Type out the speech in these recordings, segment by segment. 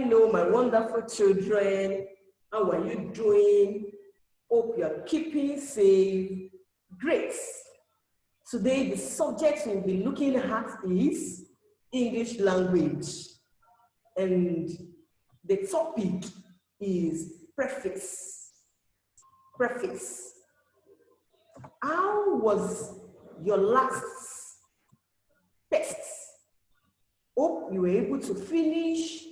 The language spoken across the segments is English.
Hello, my wonderful children. How are you doing? Hope you are keeping safe. Great. Today, the subject we'll be looking at is English language. And the topic is prefix. Prefix. How was your last test? Hope you were able to finish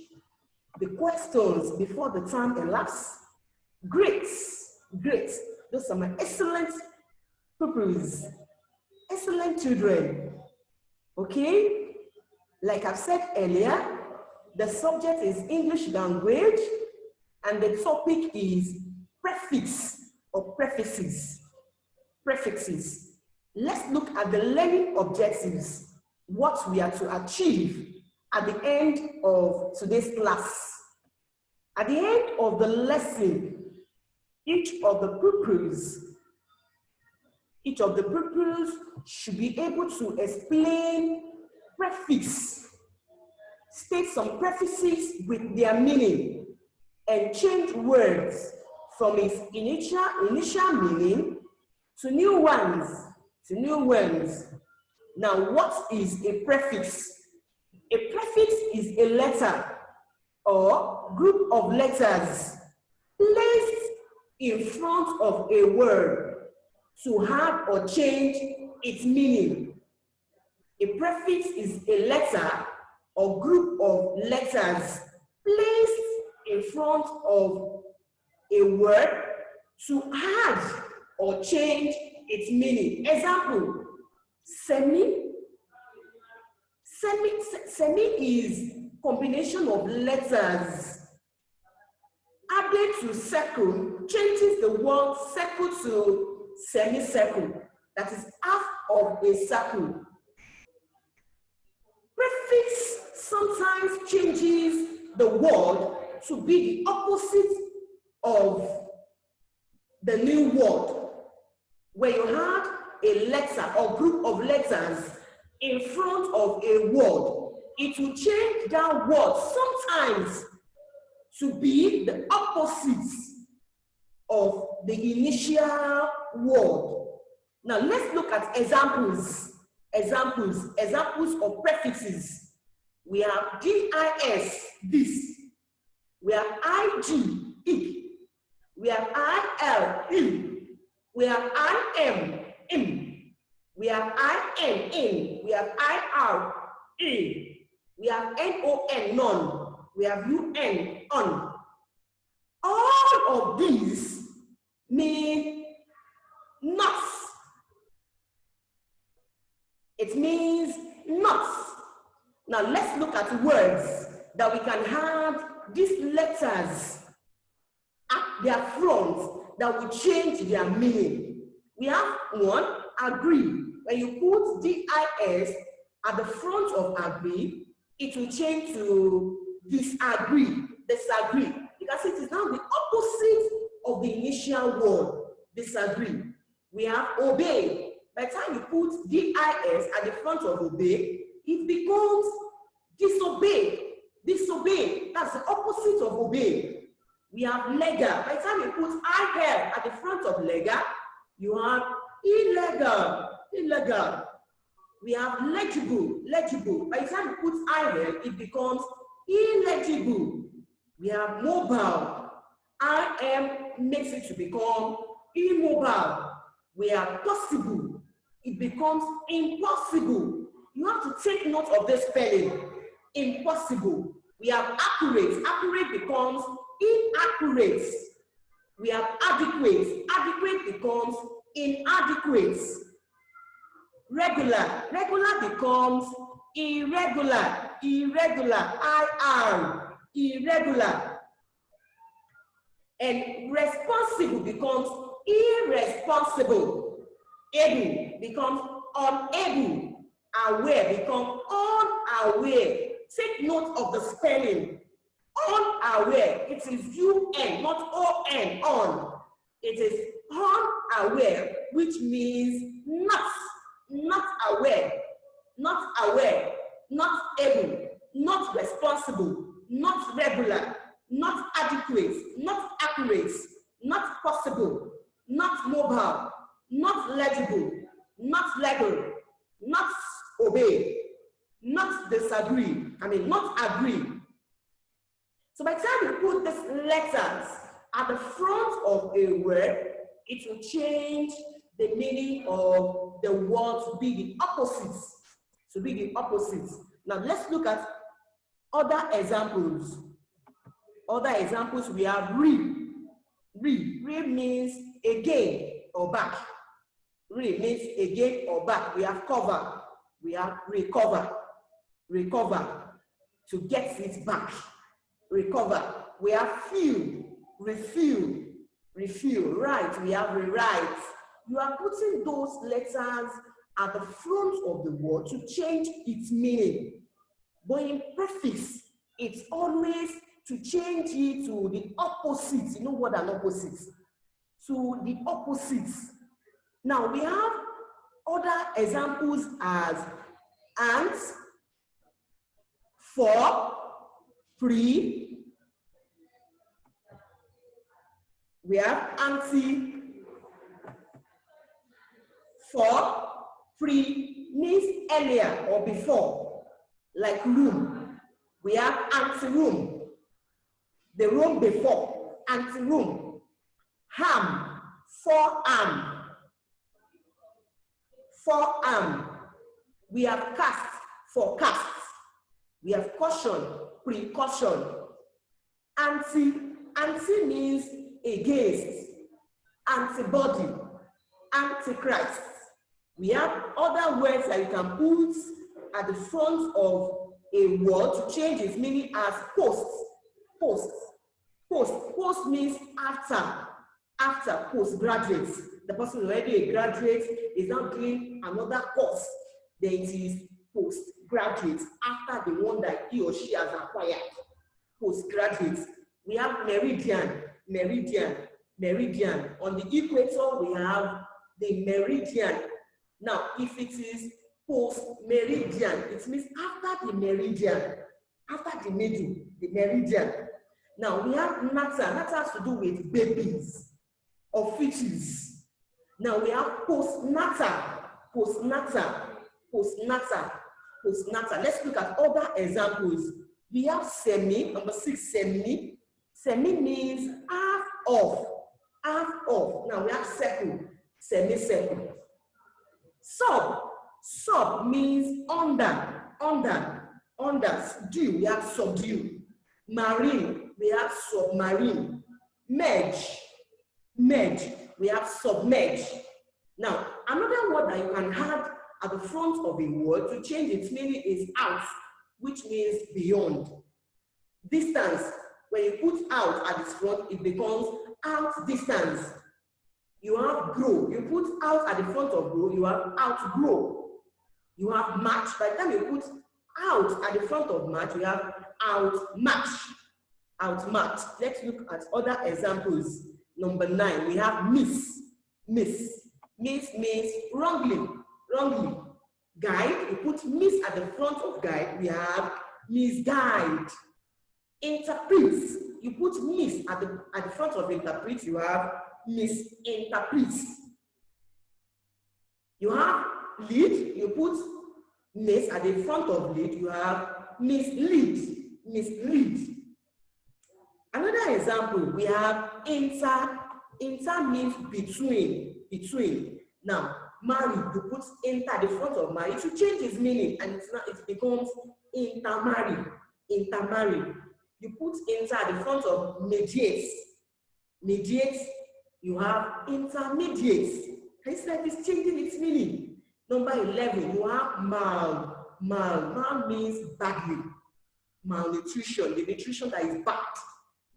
the questions before the time elapsed. Great, great. Those are my excellent pupils, excellent children. Okay, like I've said earlier, the subject is English language and the topic is prefix or prefixes. Prefixes. Let's look at the learning objectives, what we are to achieve at the end of today's class. At the end of the lesson, each of the pupils should be able to explain prefix, state some prefixes with their meaning, and change words from its initial meaning to new ones. Now, what is a prefix? A prefix is a letter or group of letters placed in front of a word to add or change its meaning. A prefix is a letter or group of letters placed in front of a word to add or change its meaning. Example, semi. Semi is combination of letters added to circle, changes the word circle to semicircle. That is half of a circle. Prefix sometimes changes the word to be the opposite of the new word. Where you have a letter or group of letters in front of a word, it will change that word sometimes to be the opposite of the initial word. Now let's look at examples of prefixes. We have dis, this. We have ig, ik. We have il, we have im. We have in. We have in. We have non, none. We have un, on. All of these mean not. It means not. Now let's look at words that we can have these letters at their front that will change their meaning. We have one, agree. When you put dis at the front of agree, it will change to disagree, because it is now the opposite of the initial word, disagree. We have obey. By the time you put dis at the front of obey, it becomes disobey. That's the opposite of obey. We have legal. By the time you put at the front of legal, you have illegal. We have legible. By the time you put it becomes illegible. We have mobile. Makes it to become immobile. We have possible. It becomes impossible. You have to take note of this spelling. Impossible. We have accurate. Accurate becomes inaccurate. We have adequate. Adequate becomes inadequate. Regular. Regular becomes irregular. Irregular. And responsible becomes irresponsible. Able becomes unable. Aware becomes unaware. Take note of the spelling. Unaware. It is UN, not ON, on. It is unaware, which means not aware, not able, not responsible, not regular, not adequate, not accurate, not possible, not mobile, not legible, not legal, not obey, not disagree, not agree. So by the time you put these letters at the front of a word, it will change the meaning of the word to be the opposites. To be the opposites. Now let's look at other examples. Other examples we have re. Re means again or back. Re means again or back. We have cover. We have recover. Recover. To get it back. Recover. We have fuel. Refuel. Refuel. Right. We have rewrite. You are putting those letters at the front of the word to change its meaning. But in prefix, it's always to change it to the opposite. You know what an opposite? To the opposites. Now we have other examples as and, for, pre. We have anti. For, pre means earlier or before, like room. We have anti-room, the room before, anti-room. Ham, forearm, forearm. We have cast, forecast. We have caution, precaution. Anti, anti means against, antibody, antichrist. We have other words that you can put at the front of a word to change its meaning as post. Post. Post. Post means after. After postgraduate. The person is already a graduate is now doing another course. Then it is postgraduate after the one that he or she has acquired. Postgraduate. We have meridian. Meridian. Meridian. On the equator, we have the meridian. Now, if it is post-meridian, it means after the meridian, after the middle, the meridian. Now, we have natter. Natter has to do with babies or fetus. Now, we have post-natter, post-natter, post-natter, post-natter. Let's look at other examples. We have semi, number 6, semi. Semi means half of, half of. Now, we have circle, semi-circle. Sub, sub means under, under, under. Subdue, we have subdue. Marine, we have submarine. Merge, merge, we have submerge. Now, another word that you can add at the front of a word to change its meaning is out, which means beyond. Distance, when you put out at its front, it becomes out distance. You have grow. You put out at the front of grow, you have outgrow. You have match. By the time you put out at the front of match, you have outmatch. Outmatch. Let's look at other examples. Number 9, we have miss. Miss. Miss means wrongly. Wrongly. Guide. You put miss at the front of guide, we have misguide. Interpret. You put miss at the front of interpret, you have misinterpret. You have lead, you put miss at the front of lead, you have mislead. Mislead. Another example, we have inter. Inter means between. Between. Now, marry, you put inter at the front of marry, it should change its meaning and it becomes intermarry. Intermarry. You put inter at the front of mediate. Mediate. You have intermediate. It's like it's changing its meaning. Number 11, you have mal. Mal. Mal means badly. Malnutrition. The nutrition that is bad.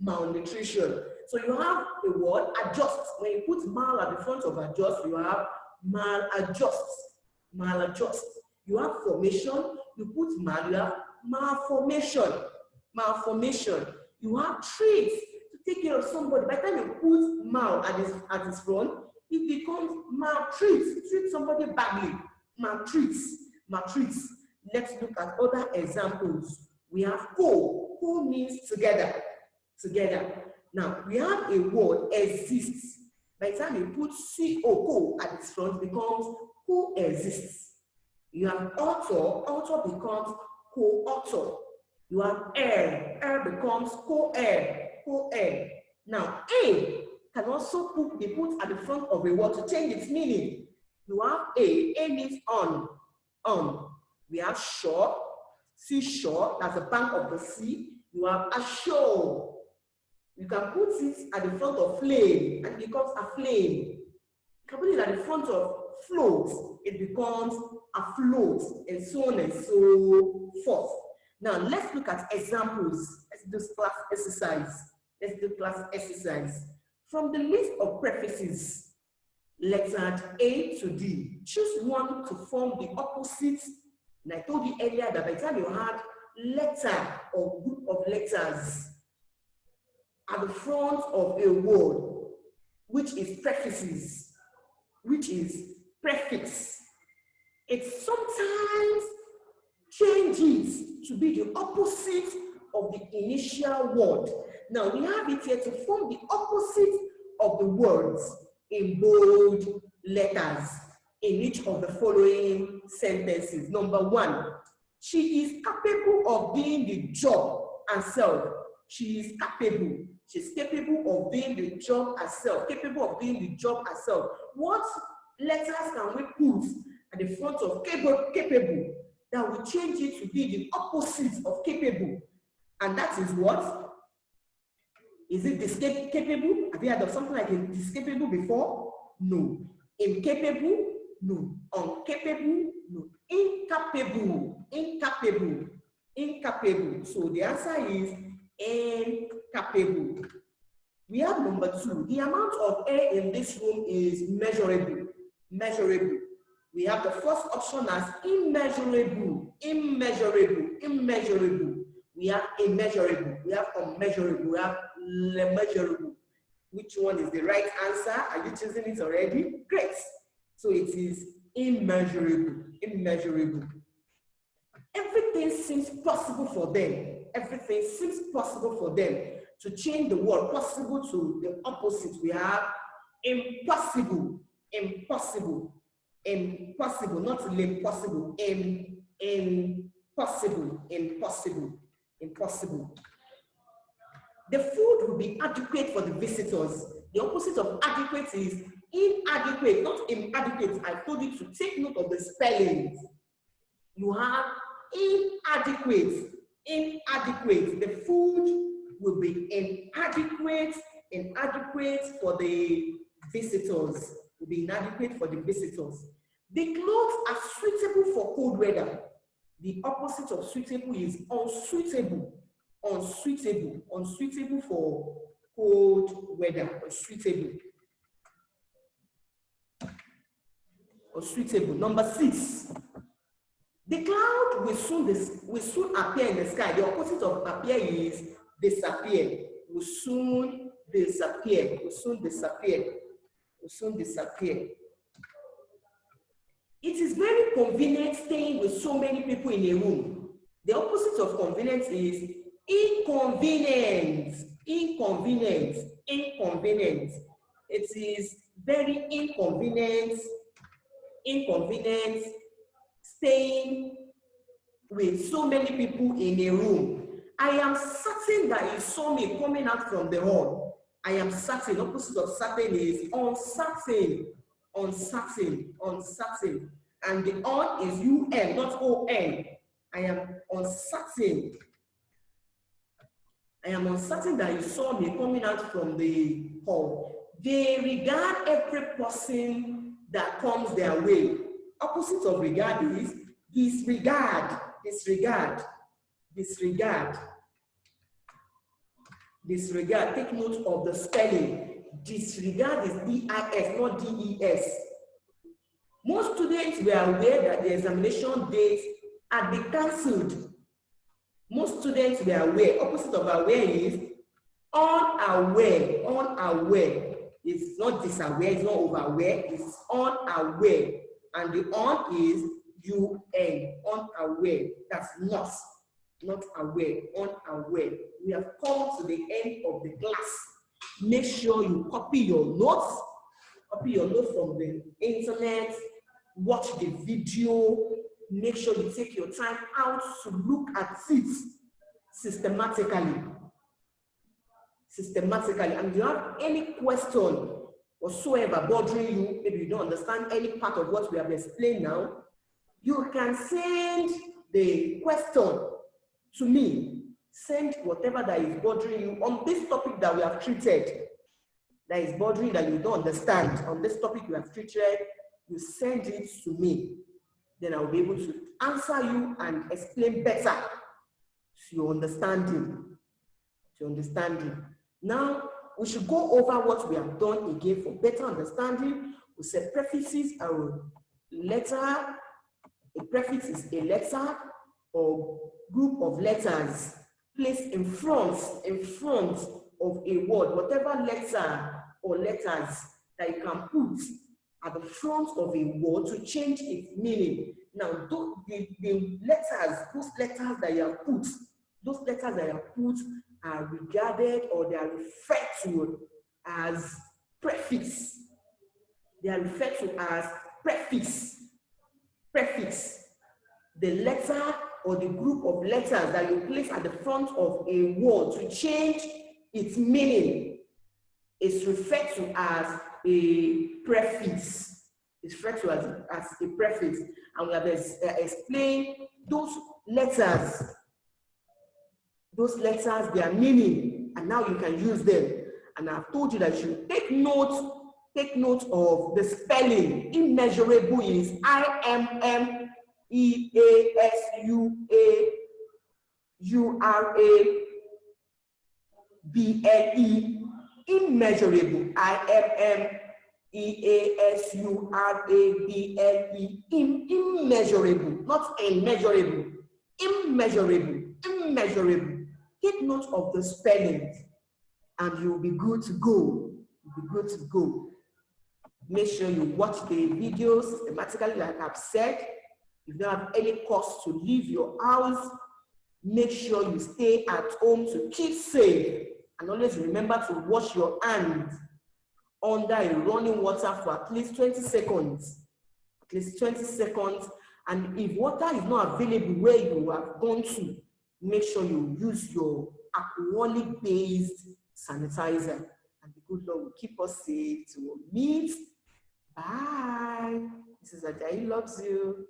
Malnutrition. So you have a word adjust. When you put mal at the front of adjust, you have maladjust. Maladjust. You have formation. You put mal, you have malformation. Malformation. You have traits to take care of somebody. By the time you put mal at his front, it becomes maltreat. Treat somebody badly. Maltreats. Maltreats. Let's look at other examples. We have co. Co means together. Together. Now, we have a word, exists. By the time you put co at its front, becomes coexists. You have author becomes co-author. You have heir becomes co-heir. Now, a can also be put at the front of a word to change its meaning. You have a means on. We have shore, seashore, that's the bank of the sea. You have ashore. You can put it at the front of flame and it becomes a flame. You can put it at the front of float, it becomes afloat, and so on and so forth. Now let's look at examples. Let's do class exercise. From the list of prefixes, lettered A to D, choose one to form the opposite. And I told you earlier that by the time you had letter or group of letters at the front of a word, which is prefixes, which is prefix, it sometimes changes to be the opposite of the initial word. Now we have it here to form the opposite of the words in bold letters in each of the following sentences. Number one, she is capable of doing the job herself. She is capable. She's capable of doing the job herself. Capable of doing the job herself. What letters can we put at the front of capable that will change it to be the opposite of capable? And that is what? Is it discapable? Have you heard of something like discapable before? No. Incapable? No. Uncapable? No. Incapable. So the answer is incapable. We have number two. The amount of air in this room is measurable. We have the first option as immeasurable. We have immeasurable. We have unmeasurable. We have immeasurable. Which one is the right answer? Are you choosing it already? Great. So it is immeasurable. Everything seems possible for them. Everything seems possible for them. To change the word possible to the opposite, we have impossible, not impossible, impossible. The food will be adequate for the visitors. The opposite of adequate is inadequate, not inadequate. I told you to take note of the spellings. You have inadequate. The food will be inadequate for the visitors. The clothes are suitable for cold weather. The opposite of suitable is unsuitable. Unsuitable for cold weather. Unsuitable. Number 6. The cloud will soon appear in the sky. The opposite of appear is disappear. Will soon disappear. It is very convenient staying with so many people in a room. The opposite of convenience is inconvenient. It is very inconvenient staying with so many people in a room. I am certain that you saw me coming out from the hall. I am certain. Opposite of certain is uncertain. And the on is UN, not ON. I am uncertain. That you saw me coming out from the hall. They regard every person that comes their way. Opposite of regard is disregard. Take note of the spelling. Disregard is D-I-S, not D-E-S. Most students were aware that the examination dates had been cancelled. Most students were aware. Opposite of aware is unaware. It's not disaware, it's not overaware, it's unaware. And the on is UN, unaware. That's not. not aware, unaware. We have come to the end of the class. Make sure you copy your notes from the internet, watch the video, make sure you take your time out to look at it systematically. And if you have any question whatsoever bothering you, maybe you don't understand any part of what we have explained now, you can send the question to me. Send whatever that is bothering you on this topic that we have treated, that is bothering that you don't understand. On this topic we have treated, you send it to me. Then I'll be able to answer you and explain better to your understanding. Now, we should go over what we have done again for better understanding. We said prefixes are a letter. A prefix is a letter or group of letters placed in front of a word. Whatever letter or letters that you can put at the front of a word to change its meaning. Now, the letters, those letters that you have put, are regarded or they are referred to as prefix. They are referred to as prefix. The letter or the group of letters that you place at the front of a word to change its meaning is referred to as a prefix. It's referred to as a prefix. And we have explained those letters, their meaning, and now you can use them. And I've told you that you should take note of the spelling. Immeasurable is IMMEASURABLE. Immeasurable. IMMEASURABLE. Immeasurable, not immeasurable. Immeasurable. Take note of the spellings and you'll be good to go. Make sure you watch the videos systematically, like I've said. If you don't have any cause to leave your house, make sure you stay at home to keep safe. And always remember to wash your hands under a running water for at least 20 seconds. And if water is not available where you have gone to, make sure you use your alcoholic-based sanitizer. And the good Lord will keep us safe till we meet. Bye. This is Ajayi loves you.